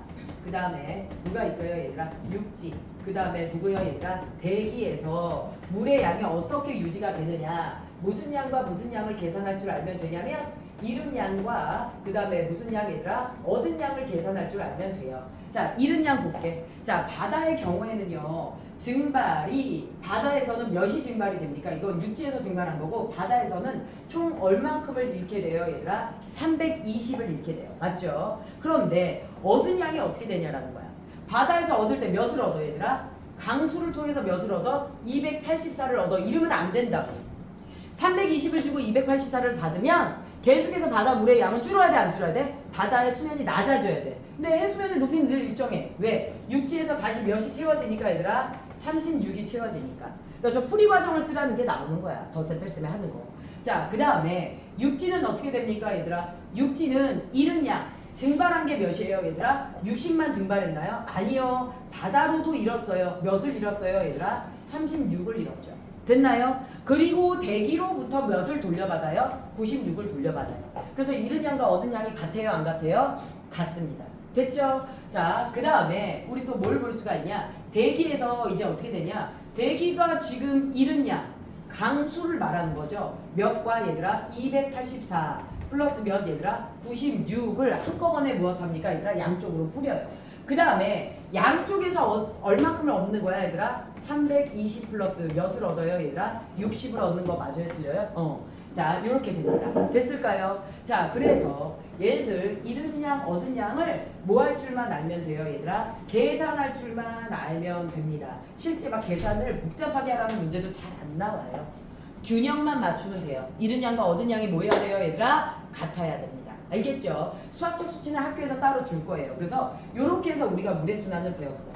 그 다음에 누가 있어요 얘들아? 육지, 그 다음에 누구요 얘들아? 대기에서 물의 양이 어떻게 유지가 되느냐, 무슨 양과 무슨 양을 계산할 줄 알면 되냐면 잃은 양과 그 다음에 무슨 양 얘들아? 얻은 양을 계산할 줄 알면 돼요. 자, 잃은 양 볼게. 자, 바다의 경우에는요, 증발이 바다에서는 몇이 증발이 됩니까? 이건 육지에서 증발한 거고 바다에서는 총 얼만큼을 잃게 돼요 얘들아? 320을 잃게 돼요. 맞죠? 그런데 얻은 양이 어떻게 되냐라는 거야. 바다에서 얻을 때 몇을 얻어 얘들아? 강수를 통해서 몇을 얻어? 284를 얻어. 잃으면 안 된다고. 320을 주고 284를 받으면 계속해서 바다 물의 양은 줄어야 돼, 안 줄어야 돼? 바다의 수면이 낮아져야 돼. 근데 해수면의 높이는 늘 일정해. 왜? 육지에서 다시 몇이 채워지니까 얘들아? 36이 채워지니까. 그러니까 저 풀이 과정을 쓰라는 게 나오는 거야. 덧셈 뺄셈에 하는 거. 자, 그 다음에 육지는 어떻게 됩니까 얘들아? 육지는 잃은 양, 증발한 게 몇이에요 얘들아? 60만 증발했나요? 아니요. 바다로도 잃었어요. 몇을 잃었어요 얘들아? 36을 잃었죠. 됐나요? 그리고 대기로부터 몇을 돌려받아요? 96을 돌려받아요. 그래서 잃은 양과 얻은 양이 같아요? 안 같아요? 같습니다. 됐죠? 자, 그 다음에 우리 또 뭘 볼 수가 있냐? 대기에서 이제 어떻게 되냐? 대기가 지금 잃은 양, 강수를 말하는 거죠. 몇과 얘들아? 284 플러스 몇 얘들아? 96을 한꺼번에 무엇합니까 얘들아? 양쪽으로 뿌려요. 그 다음에 양쪽에서 얼마큼을 얻는 거야 얘들아? 320 플러스 몇을 얻어요 얘들아? 60을 얻는 거 맞아요? 틀려요? 자, 이렇게 됩니다. 됐을까요? 자, 그래서 얘들 잃은 양 얻은 양을 뭐 할 줄만 알면 돼요 얘들아? 계산할 줄만 알면 됩니다. 실제 막 계산을 복잡하게 하라는 문제도 잘 안 나와요. 균형만 맞추면 돼요. 잃은 양과 얻은 양이 뭐 해야 돼요 얘들아? 같아야 됩니다. 알겠죠? 수학적 수치는 학교에서 따로 줄 거예요. 그래서 이렇게 해서 우리가 물의 순환을 배웠어요.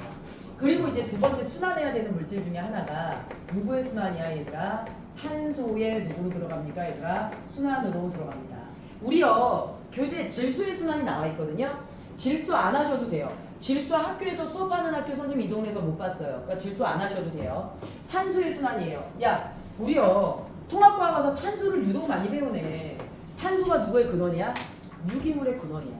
그리고 이제 두 번째 순환해야 되는 물질 중에 하나가 누구의 순환이야 얘들아? 탄소의 누구로 들어갑니까 얘들아? 순환으로 들어갑니다. 우리요 교재 질소의 순환이 나와 있거든요. 질소 안 하셔도 돼요. 질소 학교에서 수업하는 학교 선생님 이 동네에서 못 봤어요. 그러니까 질소 안 하셔도 돼요. 탄소의 순환이에요. 야, 우리요 통합과학 가서 탄소를 유독 많이 배우네. 탄소가 누구의 근원이야? 유기물의 근원이야.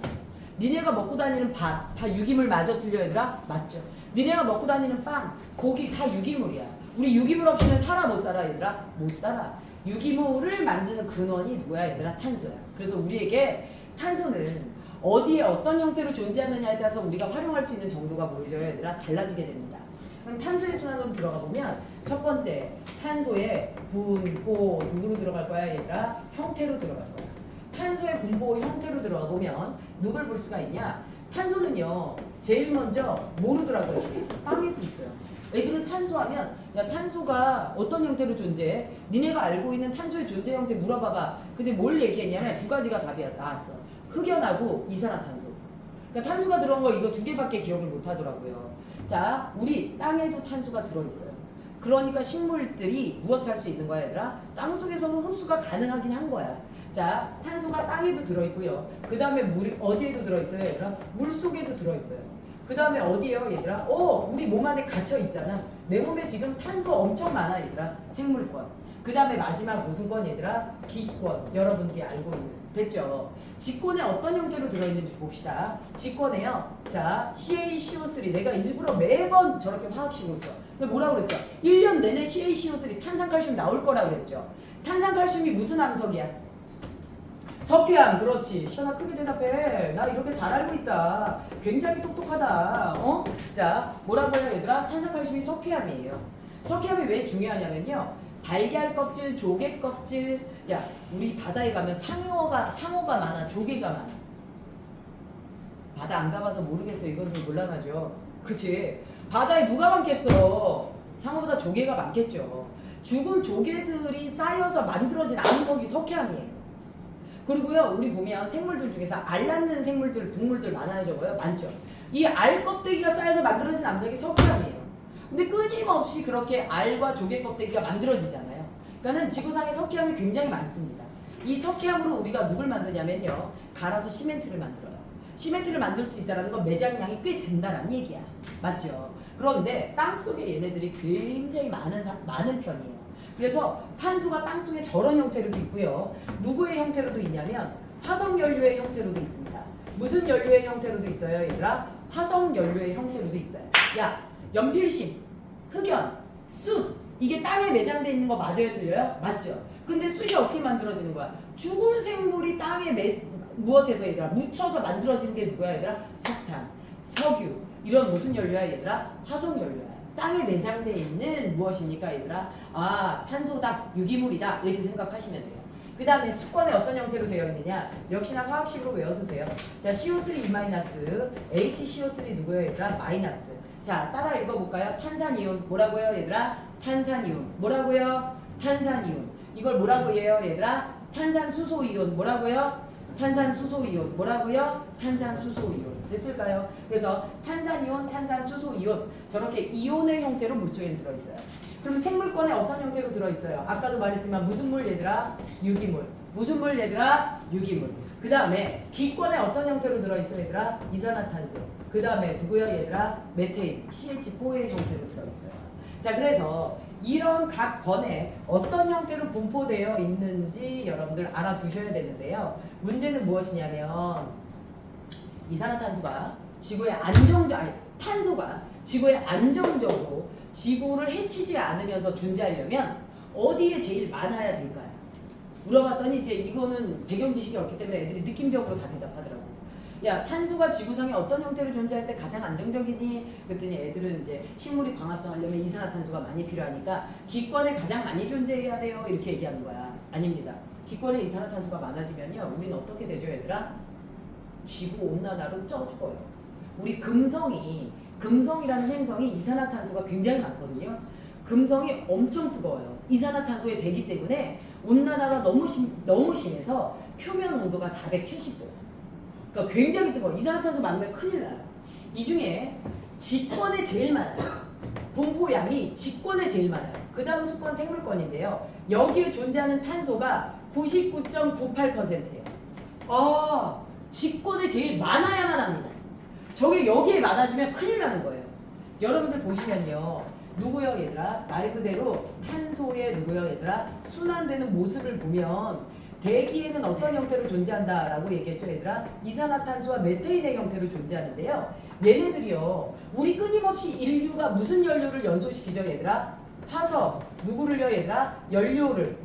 니네가 먹고 다니는 밥 다 유기물 맞아 틀려 얘들아? 맞죠. 니네가 먹고 다니는 빵, 고기 다 유기물이야. 우리 유기물 없이는 살아 못 살아 얘들아? 못 살아. 유기물을 만드는 근원이 누구야 얘들아? 탄소야. 그래서 우리에게 탄소는 어디에 어떤 형태로 존재하느냐에 따라서 우리가 활용할 수 있는 정도가 뭐죠 얘들아? 달라지게 됩니다. 그럼 탄소의 순환으로 들어가 보면 첫 번째 탄소의 분포 누구로 들어갈 거야 얘들아? 형태로 들어갈 거야. 탄소의 분포 형태로 들어가 보면 누굴 볼 수가 있냐? 탄소는요 제일 먼저 뭐로 들어가요? 땅에도 있어요. 애들은 탄소하면 야 탄소가 어떤 형태로 존재해? 니네가 알고 있는 탄소의 존재 형태 물어봐봐. 근데 뭘 얘기했냐면 두 가지가 답이 나왔어. 흑연하고 이산화탄소. 그러니까 탄소가 들어온 거 이거 두 개밖에 기억을 못 하더라고요. 자, 우리 땅에도 탄소가 들어있어요. 그러니까 식물들이 무엇 할 수 있는 거야 얘들아? 땅 속에서는 흡수가 가능하긴 한 거야. 자, 탄소가 땅에도 들어있고요. 그 다음에 물이 어디에도 들어있어요 얘들아? 물 속에도 들어있어요. 그 다음에 어디에요 얘들아? 우리 몸 안에 갇혀 있잖아. 내 몸에 지금 탄소 엄청 많아 얘들아. 생물권. 그 다음에 마지막 무슨 권 얘들아? 기권. 여러분들이 알고 있는 됐죠? 직권에 어떤 형태로 들어있는지 봅시다. 직권에요. 자, CaCO3 내가 일부러 매번 저렇게 화학식으로 써. 근데 뭐라고 그랬어? 1년 내내 CaCO3 탄산칼슘 나올 거라 그랬죠. 탄산칼슘이 무슨 암석이야? 석회암. 그렇지. 시연아 크게 대답해. 나 이렇게 잘 알고 있다. 굉장히 똑똑하다. 어? 자, 뭐라고 해요 얘들아? 탄산칼슘이 석회암이에요. 석회암이 왜 중요하냐면요. 달걀 껍질, 조개 껍질. 야, 우리 바다에 가면 상어가 많아, 조개가 많아. 바다 안 가봐서 모르겠어. 이건 좀 곤란하죠. 그치? 바다에 누가 많겠어? 상어보다 조개가 많겠죠. 죽은 조개들이 쌓여서 만들어진 암석이 석회암이에요. 그리고요, 우리 보면 생물들 중에서 알 낳는 생물들, 동물들 많아요, 저거요? 많죠. 이 알 껍데기가 쌓여서 만들어진 암석이 석회암이에요. 근데 끊임없이 그렇게 알과 조개 껍데기가 만들어지잖아요. 그러니까는 지구상에 석회암이 굉장히 많습니다. 이 석회암으로 우리가 누굴 만드냐면요, 갈아서 시멘트를 만들어요. 시멘트를 만들 수 있다는 건 매장량이 꽤 된다는 얘기야. 맞죠? 그런데 땅속에 얘네들이 굉장히 많은 편이에요. 그래서 탄소가 땅속에 저런 형태로도 있고요. 누구의 형태로도 있냐면 화석연료의 형태로도 있습니다. 무슨 연료의 형태로도 있어요, 얘들아? 화석연료의 형태로도 있어요. 야, 연필심, 흑연, 숯, 이게 땅에 매장되어 있는 거 맞아요, 틀려요? 맞죠? 근데 숯이 어떻게 만들어지는 거야? 죽은 생물이 땅에 무엇해서 얘들아? 묻혀서 만들어지는 게 누구야, 얘들아? 석탄, 석유, 이런 무슨 연료야, 얘들아? 화석연료야. 땅에 매장되어 있는 무엇입니까, 얘들아? 아, 탄소다, 유기물이다, 이렇게 생각하시면 돼요. 그 다음에 수권에 어떤 형태로 되어 있느냐? 역시나 화학식으로 외워두세요. 자, CO3-, HCO3 누구예요, 얘들아? 마이너스. 자, 따라 읽어볼까요? 탄산이온. 뭐라고요, 얘들아? 탄산이온. 뭐라고요? 탄산이온. 이걸 뭐라고 해요, 얘들아? 탄산수소이온. 뭐라고요? 탄산수소이온. 뭐라고요? 탄산수소이온. 됐을까요? 그래서 탄산이온, 탄산수소이온. 저렇게 이온의 형태로 물속에 들어있어요. 그럼 생물권에 어떤 형태로 들어있어요? 아까도 말했지만 무슨 물, 얘들아? 유기물. 무슨 물, 얘들아? 유기물. 그 다음에 기권에 어떤 형태로 들어있어요, 얘들아? 이산화탄소. 그 다음에 누구요, 얘들아? 메테인, CH4의 형태로 들어있어요. 자, 그래서 이런 각 권에 어떤 형태로 분포되어 있는지 여러분들 알아두셔야 되는데요. 문제는 무엇이냐면 이산화탄소가 탄소가 지구에 안정적으로 지구를 해치지 않으면서 존재하려면 어디에 제일 많아야 될까요? 물어봤더니 이제 이거는 배경 지식이 없기 때문에 애들이 느낌적으로 다 대답하더라고. 야, 탄소가 지구상에 어떤 형태로 존재할 때 가장 안정적이니? 그랬더니 애들은 이제 식물이 광합성하려면 이산화탄소가 많이 필요하니까 기권에 가장 많이 존재해야 돼요, 이렇게 얘기하는 거야. 아닙니다. 기권에 이산화탄소가 많아지면요, 우리는 어떻게 되죠, 얘들아? 지구온난화로 쪄 죽어요. 우리 금성이라는 행성이 이산화탄소가 굉장히 많거든요. 금성이 엄청 뜨거워요. 이산화탄소의 대기 때문에 온난화가 너무 심해서 표면 온도가 470도. 그러니까 굉장히 뜨거워. 이산화탄소 많으면 큰일 나요. 이 중에 직권에 제일 많아요. 분포량이 직권에 제일 많아요. 그 다음 수권 생물권인데요. 여기에 존재하는 탄소가 99.98%예요. 직권에 제일 많아야만 합니다. 저게 여기에 많아지면 큰일 나는 거예요. 여러분들 보시면요. 누구요, 얘들아? 말 그대로 탄소의 누구요, 얘들아? 순환되는 모습을 보면 대기에는 어떤 형태로 존재한다라고 얘기했죠, 얘들아? 이산화탄소와 메테인의 형태로 존재하는데요. 얘네들이요, 우리 끊임없이 인류가 무슨 연료를 연소시키죠, 얘들아? 화석, 누구를요, 얘들아? 연료를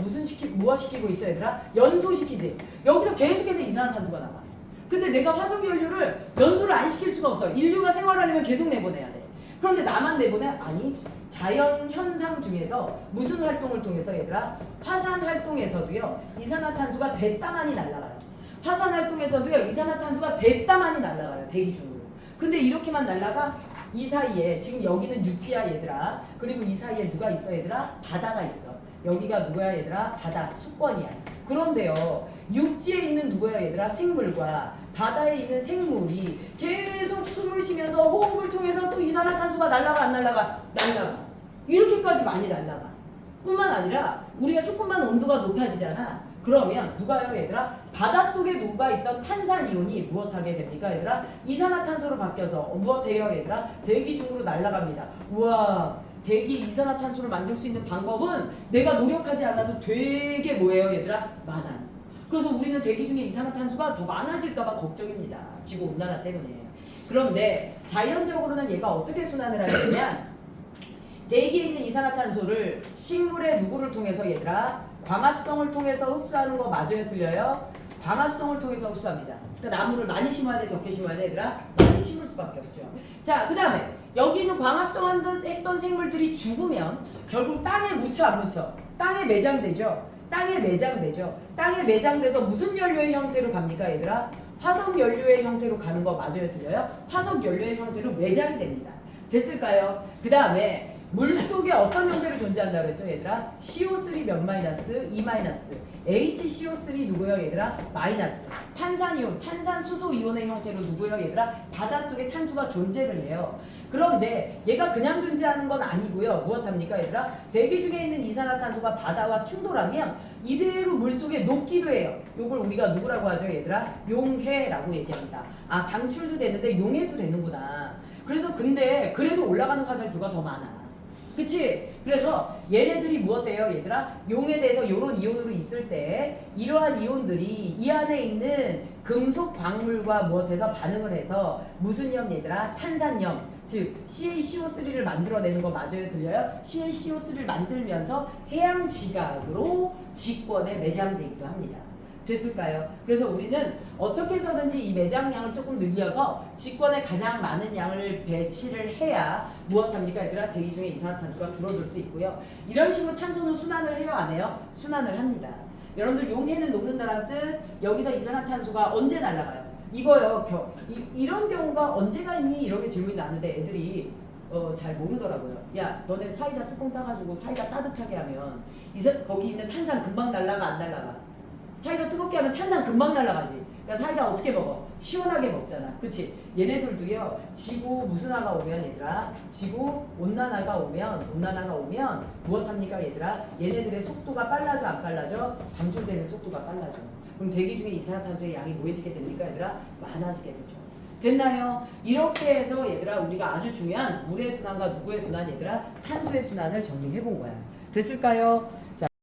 무엇 시키고 있어, 얘들아? 연소시키지. 여기서 계속해서 이산화탄소가 나와. 근데 내가 화석 연료를 연소를 안 시킬 수가 없어. 인류가 생활하려면 계속 내보내야 돼. 그런데 나만 내보내? 아니, 자연 현상 중에서 무슨 활동을 통해서, 얘들아? 화산 활동에서도요, 이산화탄소가 대따만이 날아가요. 화산 활동에서도요, 이산화탄소가 대따만이 날아가요, 대기 중으로. 근데 이렇게만 날아가? 이 사이에 지금 여기는 육지야, 얘들아. 그리고 이 사이에 누가 있어, 얘들아? 바다가 있어. 여기가 누구야, 얘들아? 바다, 수권이야. 그런데요, 육지에 있는 누구야, 얘들아? 생물과 바다에 있는 생물이 계속 숨을 쉬면서 호흡을 통해서 또 이산화탄소가 날아가 안 날아가? 날아가. 이렇게까지 많이 날아가. 뿐만 아니라 우리가 조금만 온도가 높아지잖아. 그러면 누가요, 얘들아? 바닷속에 녹아있던 탄산이온이 무엇하게 됩니까, 얘들아? 이산화탄소로 바뀌어서 무엇해요, 얘들아? 대기 중으로 날아갑니다. 우와, 대기 이산화탄소를 만들 수 있는 방법은 내가 노력하지 않아도 되게 뭐예요, 얘들아? 많아요. 그래서 우리는 대기 중에 이산화탄소가 더 많아질까봐 걱정입니다. 지구온난화 때문에. 그런데 자연적으로는 얘가 어떻게 순환을 하냐면 대기에 있는 이산화탄소를 식물의 누구를 통해서 얘들아 광합성을 통해서 흡수하는 거 맞아요? 틀려요? 광합성을 통해서 흡수합니다. 그러니까 나무를 많이 심어야 돼? 적게 심어야 돼? 얘들아? 많이 심을 수밖에 없죠. 자, 그 다음에 여기 있는 광합성 했던 생물들이 죽으면 결국 땅에 묻혀 안 묻혀? 땅에 매장되죠. 땅에 매장되죠. 땅에 매장돼서 무슨 연료의 형태로 갑니까 얘들아? 화석 연료의 형태로 가는 거 맞아요? 틀려요? 화석 연료의 형태로 매장이 됩니다. 됐을까요? 그 다음에 물속에 어떤 형태로 존재한다고 그랬죠 얘들아? CO3 몇 마이너스? 2 마이너스. HCO3 누구요 얘들아? 마이너스. 탄산이온, 탄산수소 이온의 형태로 누구요 얘들아? 바닷속에 탄소가 존재를 해요. 그런데 얘가 그냥 존재하는 건 아니고요. 무엇합니까 얘들아? 대기 중에 있는 이산화탄소가 바다와 충돌하면 이대로 물속에 녹기도 해요. 요걸 우리가 누구라고 하죠 얘들아? 용해라고 얘기합니다. 아, 방출도 되는데 용해도 되는구나. 그래서 근데 그래도 올라가는 화살표가 더 많아. 그치? 그래서 얘네들이 무엇돼요 얘들아? 용에 대해서 요런 이온으로 있을 때 이러한 이온들이 이 안에 있는 금속 광물과 무엇해서 반응을 해서 무슨 염 얘들아? 탄산염, 즉 CaCO3를 만들어내는 거 맞아요? 들려요? CaCO3를 만들면서 해양 지각으로 직권에 매장되기도 합니다. 됐을까요? 그래서 우리는 어떻게 해서든지 이 매장량을 조금 늘려서 직권에 가장 많은 양을 배치를 해야 무엇합니까 얘들아? 대기 중에 이산화탄소가 줄어들 수 있고요. 이런 식으로 탄소는 순환을 해요? 안 해요? 순환을 합니다. 여러분들 용해는 녹는다는 뜻, 여기서 이산화탄소가 언제 날아가요? 이거요. 이런 경우가 언제가 있니? 이렇게 질문이 나는데 애들이 잘 모르더라고요. 야, 너네 사이다 뚜껑 따가지고 사이다 따뜻하게 하면 거기 있는 탄산 금방 날아가 안 날아가? 사이다 뜨겁게 하면 탄산 금방 날아가지. 그러니까 사이다 어떻게 먹어? 시원하게 먹잖아. 그치? 얘네들도요. 지구 무슨화가 오면 얘들아, 지구 온난화가 오면 무엇합니까 얘들아? 얘네들의 속도가 빨라져 안 빨라져? 방출되는 속도가 빨라져. 그럼 대기 중에 이산화탄소의 양이 뭐해지게 됩니까 얘들아? 많아지게 되죠. 됐나요? 이렇게 해서 얘들아 우리가 아주 중요한 물의 순환과 누구의 순환 얘들아? 탄소의 순환을 정리해 본 거야. 됐을까요?